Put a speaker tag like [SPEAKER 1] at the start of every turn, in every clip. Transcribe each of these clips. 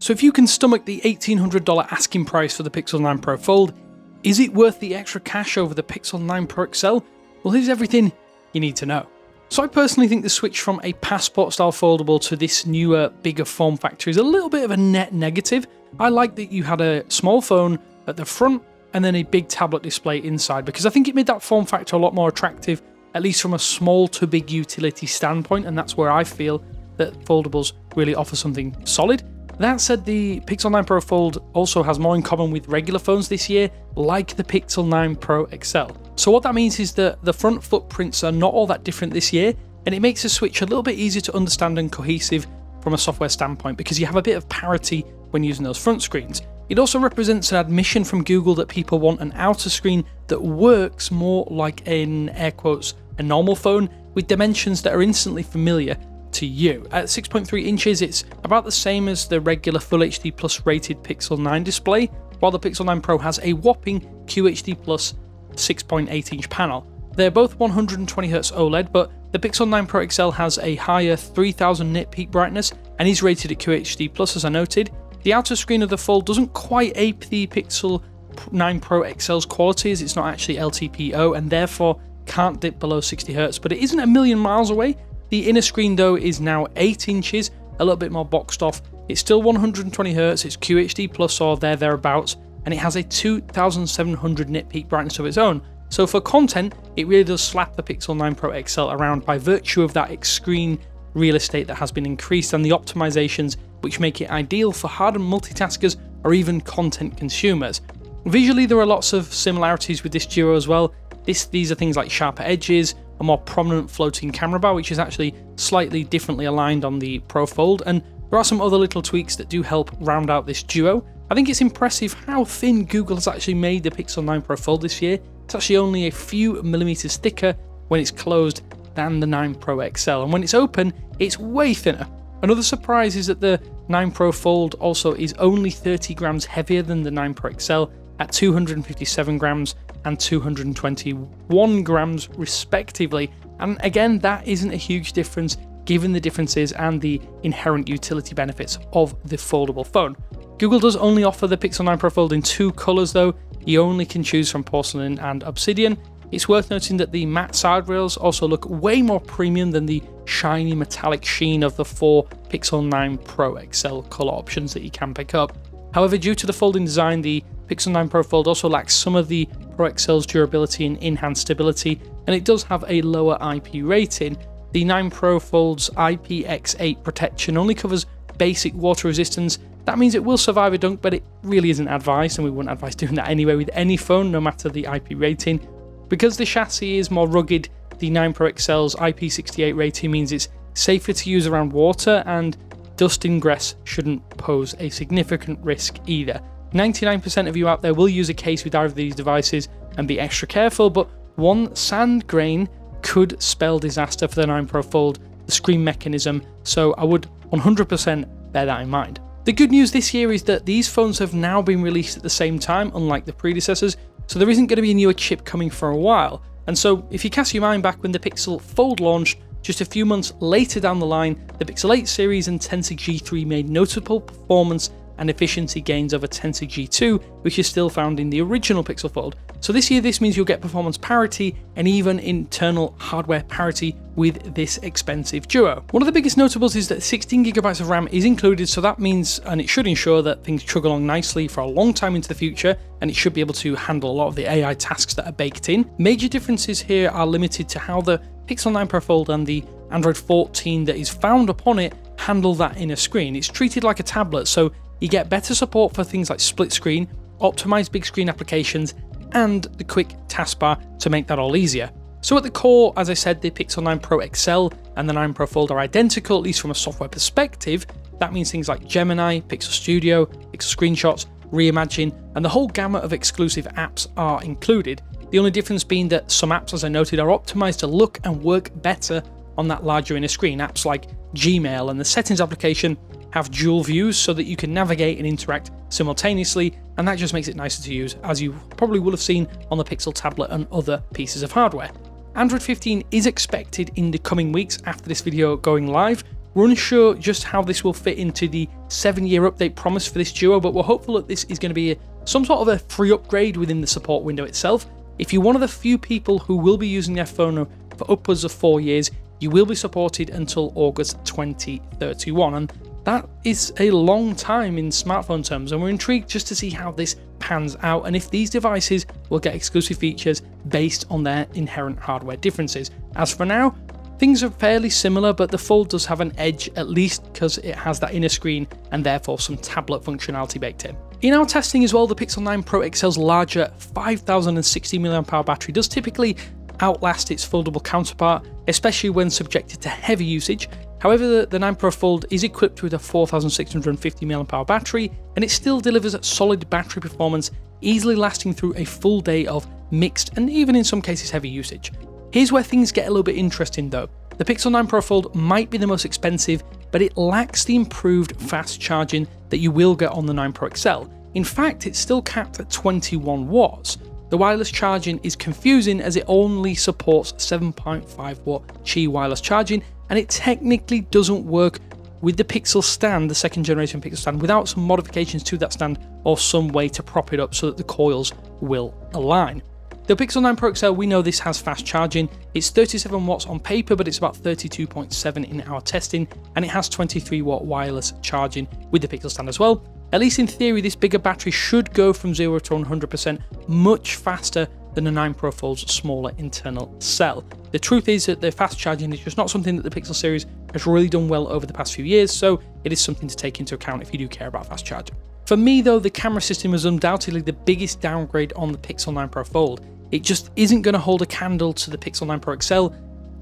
[SPEAKER 1] So if you can stomach the $1,800 asking price for the Pixel 9 Pro Fold, is it worth the extra cash over the Pixel 9 Pro XL? Well, here's everything you need to know. So I personally think the switch from a passport style foldable to this newer, bigger form factor is a little bit of a net negative. I like that you had a small phone at the front and then a big tablet display inside, because I think it made that form factor a lot more attractive, at least from a small to big utility standpoint, and that's where I feel that foldables really offer something solid. That said, the Pixel 9 Pro Fold also has more in common with regular phones this year, like the Pixel 9 Pro XL. So what that means is that the front footprints are not all that different this year, and it makes the switch a little bit easier to understand and cohesive from a software standpoint, because you have a bit of parity when using those front screens. It also represents an admission from Google that people want an outer screen that works more like an, air quotes, a normal phone, with dimensions that are instantly familiar to you. At 6.3 inches, it's about the same as the regular Full HD Plus rated Pixel 9 display, while the Pixel 9 Pro has a whopping QHD Plus 6.8 inch panel. They're both 120Hz OLED, but the Pixel 9 Pro XL has a higher 3000 nit peak brightness and is rated at QHD Plus, as I noted. The outer screen of the Fold doesn't quite ape the Pixel 9 Pro XL's quality, as it's not actually LTPO and therefore can't dip below 60Hz, but it isn't a million miles away. The inner screen though is now 8 inches, a little bit more boxed off. It's still 120Hz, it's QHD Plus or thereabouts, and it has a 2700 nit peak brightness of its own. So for content, it really does slap the Pixel 9 Pro XL around by virtue of that screen real estate that has been increased and the optimizations which make it ideal for hardened multitaskers or even content consumers. Visually, there are lots of similarities with this duo as well. These are things like sharper edges, a more prominent floating camera bar, which is actually slightly differently aligned on the Pro Fold, and there are some other little tweaks that do help round out this duo. I think it's impressive how thin Google has actually made the Pixel 9 Pro Fold this year. It's actually only a few millimeters thicker when it's closed than the 9 Pro XL, and when it's open, it's way thinner. Another surprise is that the 9 Pro Fold also is only 30 grams heavier than the 9 Pro XL at 257 grams and 221 grams respectively. And again, that isn't a huge difference given the differences and the inherent utility benefits of the foldable phone. Google does only offer the Pixel 9 Pro Fold in 2 colors though. You only can choose from porcelain and obsidian. It's worth noting that the matte side rails also look way more premium than the shiny metallic sheen of the 4 Pixel 9 Pro XL color options that you can pick up. However, due to the folding design, the Pixel 9 Pro Fold also lacks some of the Pro XL's durability and enhanced stability, and it does have a lower IP rating. The 9 Pro Fold's IPX8 protection only covers basic water resistance. That means it will survive a dunk, but it really isn't advised, and we wouldn't advise doing that anyway with any phone, no matter the IP rating. Because the chassis is more rugged, the 9 Pro XL's IP68 rating means it's safer to use around water, and dust ingress shouldn't pose a significant risk either. 99% of you out there will use a case with either of these devices and be extra careful, but one sand grain could spell disaster for the 9 Pro Fold, the screen mechanism, so I would 100% bear that in mind. The good news this year is that these phones have now been released at the same time, unlike the predecessors, so there isn't going to be a newer chip coming for a while. And so if you cast your mind back when the Pixel Fold launched, just a few months later down the line, the Pixel 8 series and Tensor G3 made notable performance and efficiency gains over Tensor G2, which is still found in the original Pixel Fold. So this year, this means you'll get performance parity and even internal hardware parity with this expensive duo. One of the biggest notables is that 16GB of RAM is included, so that means, and it should ensure that things chug along nicely for a long time into the future, and it should be able to handle a lot of the AI tasks that are baked in. Major differences here are limited to how the Pixel 9 Pro Fold and the Android 14 that is found upon it handle that inner screen. It's treated like a tablet, so you get better support for things like split screen, optimized big screen applications, and the quick taskbar to make that all easier. So at the core, as I said, the Pixel 9 Pro XL and the 9 Pro Fold are identical, at least from a software perspective. That means things like Gemini, Pixel Studio, Pixel Screenshots, Reimagine, and the whole gamut of exclusive apps are included. The only difference being that some apps, as I noted, are optimized to look and work better on that larger inner screen. Apps like Gmail and the Settings application have dual views so that you can navigate and interact simultaneously, and that just makes it nicer to use, as you probably will have seen on the Pixel tablet and other pieces of hardware. Android 15 is expected in the coming weeks after this video going live, We're unsure just how this will fit into the 7-year update promise for this duo, but we're hopeful that this is going to be some sort of a free upgrade within the support window itself. If you're one of the few people who will be using their phone for upwards of 4 years, you will be supported until August 2031, and that is a long time in smartphone terms, and we're intrigued just to see how this pans out and if these devices will get exclusive features based on their inherent hardware differences. As for now, things are fairly similar, but the Fold does have an edge, at least because it has that inner screen and therefore some tablet functionality baked in. In our testing as well, the Pixel 9 Pro XL's larger 5060 mAh battery does typically outlast its foldable counterpart, especially when subjected to heavy usage. However, the 9 Pro Fold is equipped with a 4650 mAh battery, and it still delivers solid battery performance, easily lasting through a full day of mixed and even in some cases heavy usage. Here's where things get a little bit interesting though. The Pixel 9 Pro Fold might be the most expensive, but it lacks the improved fast charging that you will get on the 9 Pro XL. In fact, it's still capped at 21 watts. The wireless charging is confusing as it only supports 7.5 watt Qi wireless charging, and it technically doesn't work with the Pixel stand, the second generation Pixel stand, without some modifications to that stand or some way to prop it up so that the coils will align. The Pixel 9 Pro XL, we know this has fast charging. It's 37 watts on paper, but it's about 32.7 in our testing, and it has 23 watt wireless charging with the Pixel stand as well. At least in theory, this bigger battery should go from 0 to 100% much faster than the 9 Pro Fold's smaller internal cell. The truth is that the fast charging is just not something that the Pixel series has really done well over the past few years, so it is something to take into account if you do care about fast charging. For me though, the camera system is undoubtedly the biggest downgrade on the Pixel 9 Pro Fold. It just isn't going to hold a candle to the Pixel 9 Pro XL,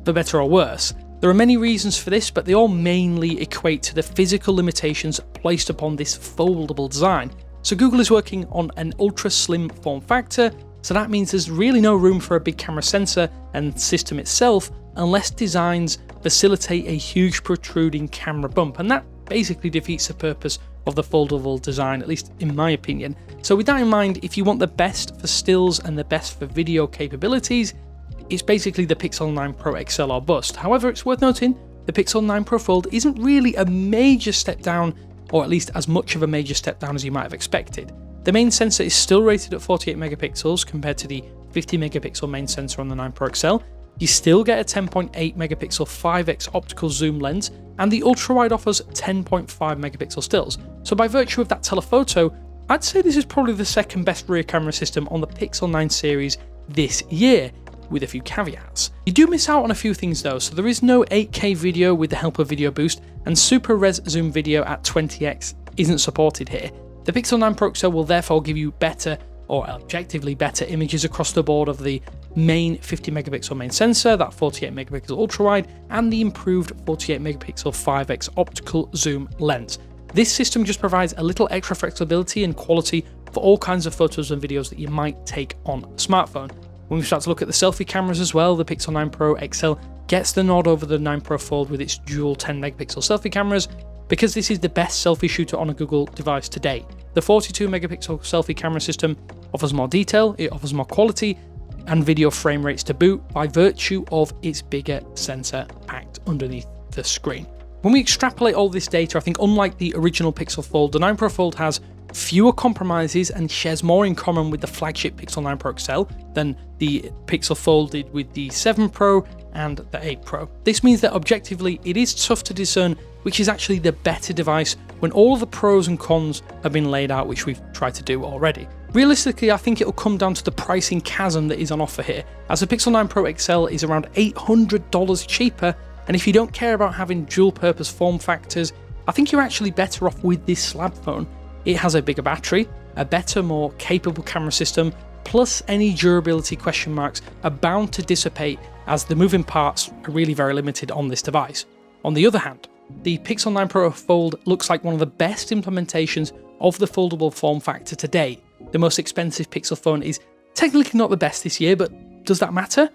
[SPEAKER 1] for better or worse. There are many reasons for this, but they all mainly equate to the physical limitations placed upon this foldable design. So Google is working on an ultra slim form factor, so that means there's really no room for a big camera sensor and system itself unless designs facilitate a huge protruding camera bump, and that basically defeats the purpose of the foldable design, at least in my opinion. So with that in mind, if you want the best for stills and the best for video capabilities, it's basically the Pixel 9 Pro XL or bust. However, it's worth noting the Pixel 9 Pro Fold isn't really a major step down, or at least as much of a major step down as you might have expected. The main sensor is still rated at 48 megapixels compared to the 50 megapixel main sensor on the 9 Pro XL. You still get a 10.8 megapixel 5x optical zoom lens, and the ultra-wide offers 10.5 megapixel stills. So by virtue of that telephoto, I'd say this is probably the second best rear camera system on the Pixel 9 series this year, with a few caveats. You do miss out on a few things though, so there is no 8K video with the help of Video Boost, and Super Res Zoom video at 20x isn't supported here. The Pixel 9 Pro XL will therefore give you better, or objectively better, images across the board of the main 50 megapixel main sensor, that 48 megapixel ultra wide, and the improved 48 megapixel 5x optical zoom lens. This system just provides a little extra flexibility and quality for all kinds of photos and videos that you might take on a smartphone. When we start to look at the selfie cameras as well, the Pixel 9 Pro XL gets the nod over the 9 Pro Fold with its dual 10 megapixel selfie cameras, because this is the best selfie shooter on a Google device today. The 42 megapixel selfie camera system offers more detail, it offers more quality, and video frame rates to boot by virtue of its bigger sensor packed underneath the screen. When we extrapolate all this data, I think unlike the original Pixel Fold, the 9 Pro Fold has fewer compromises and shares more in common with the flagship Pixel 9 Pro XL than the Pixel Fold did with the 7 Pro and the 8 Pro. This means that objectively it is tough to discern which is actually the better device when all the pros and cons have been laid out, which we've tried to do already. Realistically, I think it'll come down to the pricing chasm that is on offer here, as the Pixel 9 Pro XL is around $800 cheaper, and if you don't care about having dual purpose form factors, I think you're actually better off with this slab phone. It has a bigger battery, a better, more capable camera system, plus any durability question marks are bound to dissipate as the moving parts are really very limited on this device. On the other hand, the Pixel 9 Pro Fold looks like one of the best implementations of the foldable form factor to date. The most expensive Pixel phone is technically not the best this year, but does that matter?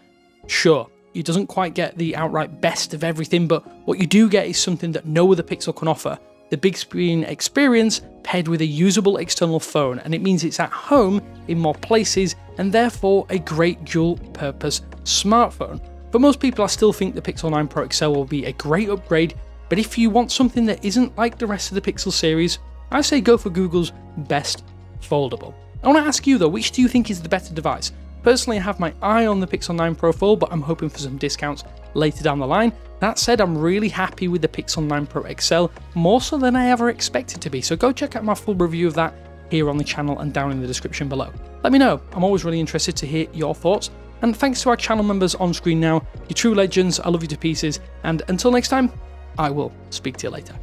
[SPEAKER 1] Sure, it doesn't quite get the outright best of everything, but what you do get is something that no other Pixel can offer. The big screen experience paired with a usable external phone, and it means it's at home in more places and therefore a great dual purpose smartphone. But most people, I still think the Pixel 9 Pro XL will be a great upgrade But if you want something that isn't like the rest of the Pixel series, I say go for Google's best foldable. I want to ask you though, which do you think is the better device? Personally, I have my eye on the Pixel 9 Pro Fold, but I'm hoping for some discounts later down the line. That said, I'm really happy with the Pixel 9 Pro XL, more so than I ever expected to be, so go check out my full review of that here on the channel and down in the description below. Let me know, I'm always really interested to hear your thoughts, and thanks to our channel members on screen now, you're true legends, I love you to pieces, and until next time, I will speak to you later.